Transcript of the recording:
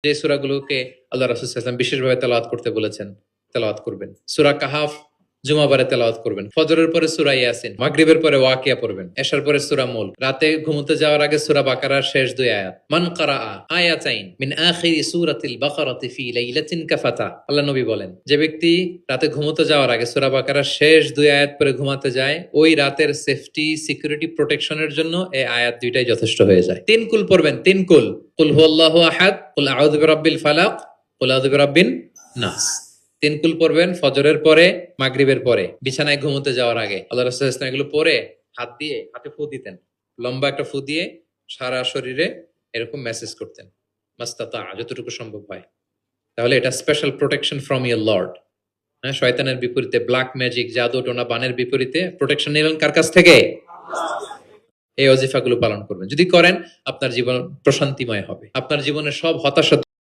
যে সূরাগুলোকে আল্লাহ রাসূল সাল্লাল্লাহু আলাইহি ওয়াসাল্লাম বিশেষভাবে তেলাওয়াত করতে বলেছেন, তেলাওয়াত করবেন। সূরা কাহাফ জুমাবারে তেলাওয়াত করবেন। ফজরের পরে সূরা ইয়াসিন, মাগরিবের পরে ওয়াকিয়া পড়বেন, এশার পরে সূরা মুলক, রাতে ঘুমোতে যাওয়ার আগে সূরা বাকারার শেষ 2 আয়াত। মান কারাআ আয়াতাইন মিন আখিরি সূরাতিল বাকারাতি ফি লাইলাতিন কাফাতা, আল্লাহ নবী বলেন, যে ব্যক্তি রাতে ঘুমোতে যাওয়ার আগে সূরা বাকারার শেষ 2 আয়াত পরে ঘুমাতে যায়, ওই রাতের সেফটি সিকিউরিটি প্রোটেকশনের জন্য এই আয়াত দুইটাই যথেষ্ট হয়ে যায়। 3 কুল পড়বেন, 3 কুল, কুল হুয়াল্লাহু আহাদ, কুল আউযু বিরাব্বিল ফালাক, কুল আউযু বিরাব্বিন নাস। 3 কুল পড়বেন ফজরের পরে, মাগরিবের পরে, বিছানায় ঘুমোতে যাওয়ার আগে। আল্লাহ রাসূল সাল্লাল্লাহু আলাইহি ওয়াসাল্লাম এগুলো পরে হাত দিয়ে হাতে ফু দিতেন, লম্বা একটা ফু দিয়ে সারা শরীরে এরকম মেসেজ করতেন, মাস্তাতা, যতটুকু সম্ভব হয়। তাহলে এটা special protection from your Lord. হ্যাঁ, শয়তানের বিপরীতে, ব্ল্যাক ম্যাজিক, জাদু টোনা বানের বিপরীতে প্রোটেকশন নিলেন কার কাছ থেকে? এই ওজিফাগুলো পালন করবেন। যদি করেন আপনার জীবন প্রশান্তিময় হবে, আপনার জীবনের সব হতাশা